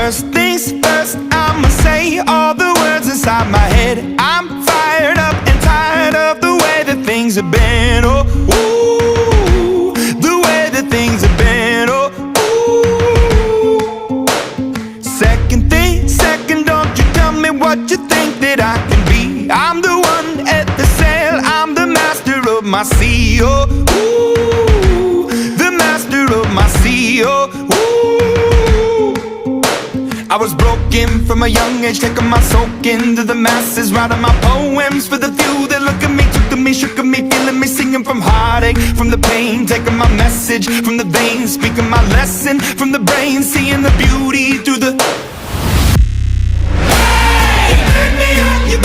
First things first, I'ma say all the words inside my head. I'm fired up and tired of the way that things have been. Oh, ooh, the way that things have been. Oh, ooh. Second thing, second, don't you tell me what you think that I can be. I'm the one at the sail, I'm the master of my sea. Oh, ooh, the master of my sea. Oh, ooh. I was broken from a young age, taking my soak into the masses, writing my poems for the few that look at me, took to me, shook at me, feeling me, singing from heartache, from the pain, taking my message from the veins, speaking my lesson from the brain, seeing the beauty through the